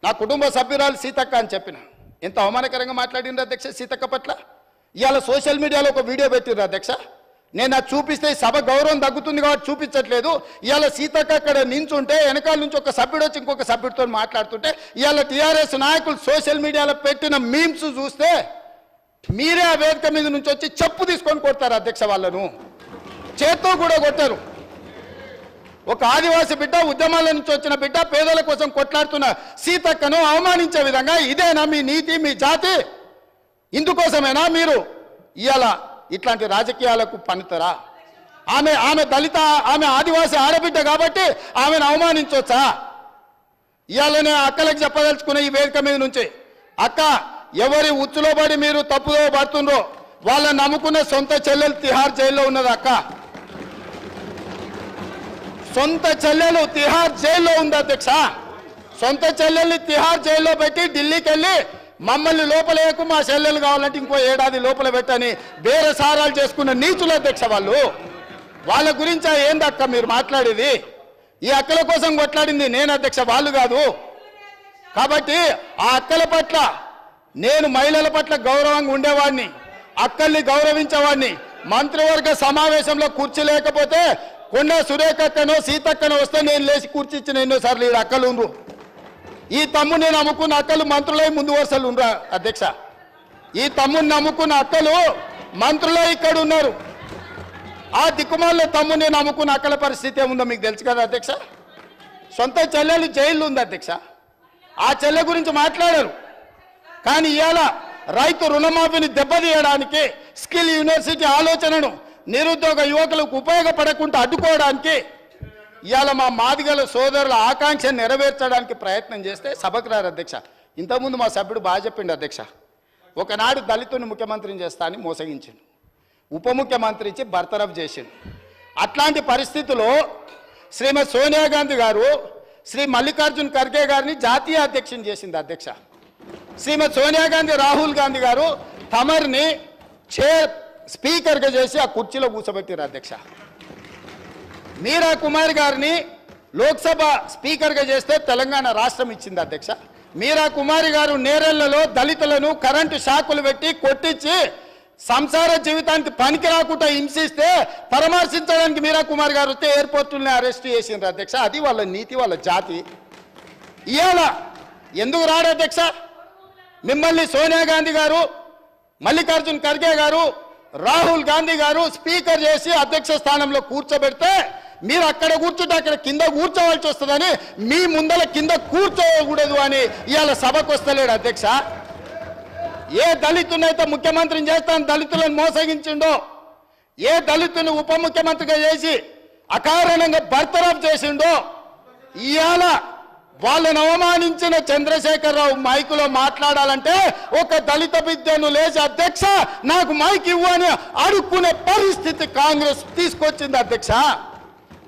నా కుటుంబ సభ్యురాలు సీతక్క అని చెప్పిన. ఎంత అవమానకరంగా మాట్లాడిండ్రు అధ్యక్ష సీతక్క పట్ల. ఇవాళ సోషల్ మీడియాలో ఒక వీడియో పెట్టిర్రు అధ్యక్ష. నేను అది చూపిస్తే సభ గౌరవం తగ్గుతుంది కాబట్టి చూపించట్లేదు. ఇవాళ సీతక్క అక్కడ నించుంటే వెనకాల నుంచి ఒక సభ్యుడు వచ్చి ఇంకొక సభ్యుడితో మాట్లాడుతుంటే ఇవాళ టీఆర్ఎస్ నాయకులు సోషల్ మీడియాలో పెట్టిన మీమ్స్ చూస్తే మీరే ఆ వేదిక మీద నుంచి వచ్చి చెప్పు తీసుకొని కొడతారు అధ్యక్ష. వాళ్ళను చేత్తో కూడా కొట్టారు. ఒక ఆదివాసి బిడ్డ, ఉద్యమాల నుంచి వచ్చిన బిడ్డ, పేదల కోసం కొట్లాడుతున్న సీతక్కను అవమానించే విధంగా ఇదేనా మీ నీతి, మీ జాతి? ఇందుకోసమేనా మీరు ఇవాళ ఇట్లాంటి రాజకీయాలకు పన్నుతారా? ఆమె దళిత, ఆమె ఆదివాసి ఆడబిడ్డ కాబట్టి ఆమెను అవమానించవచ్చా? ఇవాళనే అక్కలకు చెప్పదలుచుకున్న ఈ వేదిక మీద నుంచి, అక్క ఎవరి ఉచ్చులో పడి మీరు తప్పుదో పడుతుండ్రో వాళ్ళని నమ్ముకున్న సొంత చెల్లెలు తిహార్ జైల్లో ఉన్నది. అక్క సొంత చెల్లెలు తిహార్ జైల్లో ఉంది అధ్యక్ష. సొంత చెల్లెల్ని తిహార్ జైల్లో పెట్టి ఢిల్లీకి వెళ్ళి మమ్మల్ని లోపలేకు, మా చెల్లెలు కావాలంటే ఇంకో ఏడాది లోపల పెట్టని వేరే సారాలు చేసుకున్న నీచులు అధ్యక్ష వాళ్ళు. వాళ్ళ గురించి ఏందక్క మీరు మాట్లాడేది? ఈ అక్కల కోసం కొట్లాడింది నేను అధ్యక్ష, వాళ్ళు కాదు. కాబట్టి ఆ అక్కల పట్ల నేను మహిళల పట్ల గౌరవంగా ఉండేవాడిని, అక్కల్ని గౌరవించేవాడిని. మంత్రివర్గ సమావేశంలో కూర్చోలేకపోతే కొండ సురేఖక్కనో సీతక్కనో వస్తే నేను లేచి కూర్చిచ్చిన ఎన్నోసార్లు ఈ అక్కలు ఉండ్రు. ఈ తమ్ముని నమ్ముకున్న అక్కలు మంత్రులై ముందు వరుసలు ఉండరా అధ్యక్ష? ఈ తమ్ముని నమ్ముకున్న అక్కలు మంత్రులై ఇక్కడ ఉన్నారు. ఆ దిక్కుమాల తమ్ముని నమ్ముకున్న అక్కల పరిస్థితి ఏముందో మీకు తెలుసు కదా అధ్యక్ష. సొంత చెల్లెలు జైల్లో ఉంది అధ్యక్ష. ఆ చెల్లె గురించి మాట్లాడారు. కానీ ఇవాళ రైతు రుణమాఫీని దెబ్బతీయడానికి, స్కిల్ యూనివర్సిటీ ఆలోచనను నిరుద్యోగ యువకులకు ఉపయోగపడకుండా అడ్డుకోవడానికి, ఇవాళ మా మాదిగల సోదరుల ఆకాంక్ష నెరవేర్చడానికి ప్రయత్నం చేస్తే సభకు రారు అధ్యక్ష. ఇంతకుముందు మా సభ్యుడు బాగా చెప్పిండు అధ్యక్ష. ఒకనాడు దళితుని ముఖ్యమంత్రిని చేస్తా అని మోసగించిండు, ఉప ముఖ్యమంత్రి ఇచ్చి బర్తరఫ్ చేసిండు. అట్లాంటి పరిస్థితుల్లో శ్రీమతి సోనియా గాంధీ గారు శ్రీ మల్లికార్జున్ ఖర్గే గారిని జాతీయ అధ్యక్షుని చేసింది అధ్యక్ష. శ్రీమతి సోనియా గాంధీ రాహుల్ గాంధీ గారు తమర్ని స్పీకర్గా చేసి ఆ కుర్చీలో కూర్చోబెట్టారు అధ్యక్ష. మీరా కుమార్ గారిని లోక్సభ స్పీకర్గా చేస్తే తెలంగాణ రాష్ట్రం ఇచ్చింది అధ్యక్ష. మీరా కుమారి గారు నేరెళ్లలో దళితులను కరెంటు షాకులు పెట్టి కొట్టించి సంసార జీవితానికి పనికి రాకుండా హింసిస్తే పరామర్శించడానికి మీరా కుమార్ గారు వస్తే ఎయిర్పోర్టుల్ని అరెస్ట్ చేసిండ్రు అధ్యక్ష. అది వాళ్ళ నీతి, వాళ్ళ జాతి. ఇవాళ ఎందుకు రాడు అధ్యక్ష? మిమ్మల్ని సోనియా గాంధీ గారు, మల్లికార్జున్ ఖర్గే గారు, రాహుల్ గాంధీ గారు స్పీకర్ చేసి అధ్యక్ష స్థానంలో కూర్చోబెడితే మీరు అక్కడ కూర్చుంటే అక్కడ కింద కూర్చోవలసి వస్తుందని, మీ ముందల కింద కూర్చోకూడదు అని ఇవాళ సభకు వస్తలేడు అధ్యక్ష. ఏ దళితునైతే ముఖ్యమంత్రిని చేస్తాను దళితులను మోసగించిండో, ఏ దళితుని ఉప ముఖ్యమంత్రిగా చేసి అకారణంగా బర్తరఫ్ చేసిండో, ఇవాళ వాళ్ళను అవమానించిన చంద్రశేఖరరావు మైకులో మాట్లాడాలంటే ఒక దళిత బిడ్డను లేచి అధ్యక్ష నాకు మైక్ ఇవ్వు అని అడుక్కునే పరిస్థితి కాంగ్రెస్ తీసుకొచ్చింది అధ్యక్ష.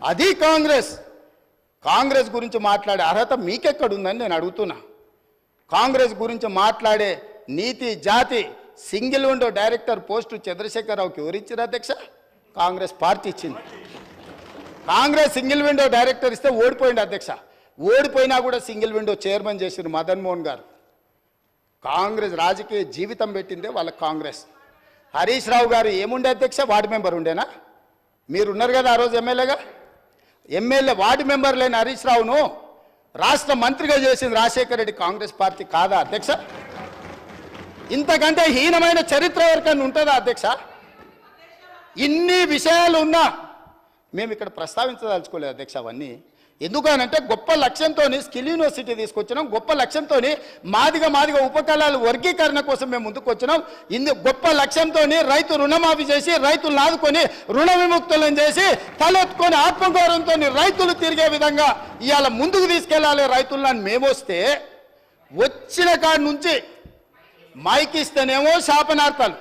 అది కాంగ్రెస్ గురించి మాట్లాడే అర్హత మీకెక్కడుందని నేను అడుగుతున్నా. కాంగ్రెస్ గురించి మాట్లాడే నీతి, జాతి, సింగిల్ విండో డైరెక్టర్ పోస్టు చంద్రశేఖరరావుకి ఎవరిచ్చారు అధ్యక్ష? కాంగ్రెస్ పార్టీ ఇచ్చింది. కాంగ్రెస్ సింగిల్ విండో డైరెక్టర్ ఇస్తే ఓడిపోయింది అధ్యక్ష. ఓడిపోయినా కూడా సింగిల్ విండో చైర్మన్ చేసిన మదన్ మోహన్ గారు. కాంగ్రెస్ రాజకీయ జీవితం పెట్టిందే వాళ్ళ కాంగ్రెస్. హరీష్ రావు గారు ఏముండే అధ్యక్ష? వార్డు మెంబర్ ఉండేనా? మీరున్నారు కదా ఆ రోజు ఎమ్మెల్యేగా. ఎమ్మెల్యే వార్డు మెంబర్ లేని హరీష్ రావును రాష్ట్ర మంత్రిగా చేసింది రాజశేఖర రెడ్డి కాంగ్రెస్ పార్టీ కాదా అధ్యక్ష? ఇంతకంటే హీనమైన చరిత్ర ఎవరికన్నా ఉంటుందా అధ్యక్ష? ఇన్ని విషయాలు ఉన్నా మేము ఇక్కడ ప్రస్తావించదలుచుకోలేదు అధ్యక్ష. అవన్నీ ఎందుకనంటే గొప్ప లక్ష్యంతో స్కిల్ యూనివర్సిటీ తీసుకొచ్చినాం, గొప్ప లక్ష్యంతో మాదిగ ఉపకళాల వర్గీకరణ కోసం మేము ముందుకు వచ్చినాం. గొప్ప లక్ష్యంతో రైతు రుణమాఫీ చేసి రైతులను ఆదుకొని రుణ విముక్తులను చేసి తలెత్తుకొని ఆత్మగౌరవంతో రైతులు తిరిగే విధంగా ఇవాళ ముందుకు తీసుకెళ్ళాలి రైతులను మేము వస్తే, వచ్చిన కాడి నుంచి మైక్ ఇస్తేనేమో శాపనార్థాలు,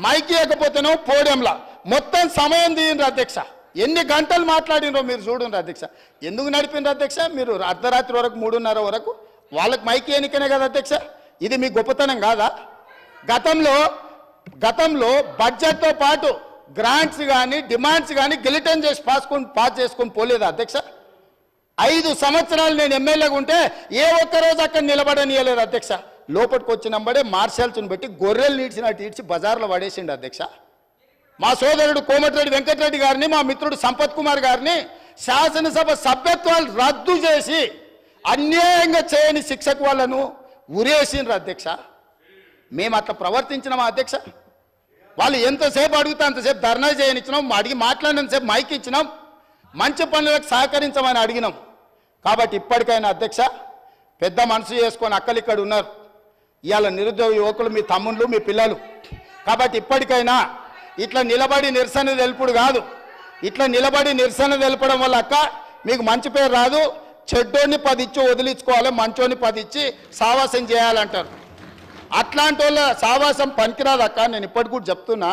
మైక్ ఇవ్వకపోతేనేమో పోడియంలా మొత్తం సమయం తీయండి అధ్యక్ష. ఎన్ని గంటలు మాట్లాడినరో మీరు చూడండి అధ్యక్ష. ఎందుకు నడిపిండ్రు అధ్యక్ష? మీరు అర్ధరాత్రి వరకు 3:30 వరకు వాళ్ళకి మైక్ ఎన్నికనే కదా అధ్యక్ష. ఇది మీ గొప్పతనం కాదా? గతంలో బడ్జెట్తో పాటు గ్రాంట్స్ కానీ డిమాండ్స్ కానీ గిలిటన్ చేసి పాస్ చేసుకొని పోలేదా అధ్యక్ష? 5 సంవత్సరాలు నేను ఎమ్మెల్యేగా ఉంటే ఏ ఒక్కరోజు అక్కడ నిలబడనీయలేదు అధ్యక్ష. లోపలికి వచ్చినంబడే మార్షల్స్ని పెట్టి గొర్రెలు నీడ్చినట్టు ఈడ్చి బజార్లో పడేసిండు అధ్యక్ష. మా సోదరుడు కోమటిరెడ్డి వెంకటరెడ్డి గారిని, మా మిత్రుడు సంపత్ కుమార్ గారిని శాసనసభ సభ్యత్వాలు రద్దు చేసి అన్యాయంగా చేయని శిక్షకు వాళ్ళను ఉరేసిండ్రు అధ్యక్ష. మేము అట్లా ప్రవర్తించినామా అధ్యక్ష? వాళ్ళు ఎంతసేపు అడిగితే అంతసేపు ధర్నా చేయనిచ్చినాం, అడిగి మాట్లాడినంతసేపు మైక్ ఇచ్చినాం, మంచి పనులకు సహకరించమని అడిగినాం. కాబట్టి ఇప్పటికైనా అధ్యక్ష పెద్ద మనసు చేసుకొని అక్కలు ఇక్కడ ఉన్నారు, ఇవాళ నిరుద్యోగ యువకులు మీ తమ్ముళ్ళు మీ పిల్లలు. కాబట్టి ఇప్పటికైనా ఇట్లా నిలబడి నిరసన తెలుపుడు కాదు, ఇట్లా నిలబడి నిరసన తెలపడం వల్ల అక్క మీకు మంచి పేరు రాదు. చెడ్డోని 10 ఇచ్చి వదిలించుకోవాలి, మంచోని 10 ఇచ్చి సావాసం చేయాలంటారు. అట్లాంటి వాళ్ళ సావాసం పనికిరాదు అక్క. నేను ఇప్పటికి కూడా చెప్తున్నా,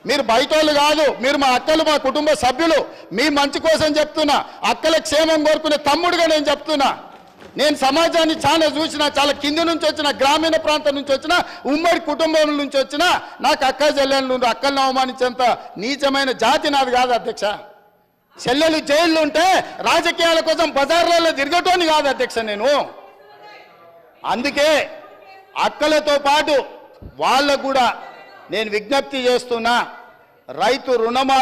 మీరు బయట వాళ్ళు కాదు, మీరు మా అక్కలు, మా కుటుంబ సభ్యులు, మీ మంచి కోసం చెప్తున్నా. అక్కల క్షేమం కోరుకునే తమ్ముడుగా నేను చెప్తున్నా. నేను సమాజాన్ని చాలా చూసిన, చాలా కింది నుంచి వచ్చిన, గ్రామీణ ప్రాంతం నుంచి వచ్చిన, ఉమ్మడి కుటుంబం నుంచి వచ్చిన, నాకు అక్క చెల్లెళ్ళు అక్కలను అవమానించేంత నీచమైన జాతి నాది కాదు అధ్యక్ష. చెల్లెలు జైళ్ళు ఉంటే రాజకీయాల కోసం బజార్లలో తిరగటోని కాదు అధ్యక్ష నేను. అందుకే అక్కలతో పాటు వాళ్ళకు కూడా నేను విజ్ఞప్తి చేస్తున్నా, రైతు రుణమాఫీ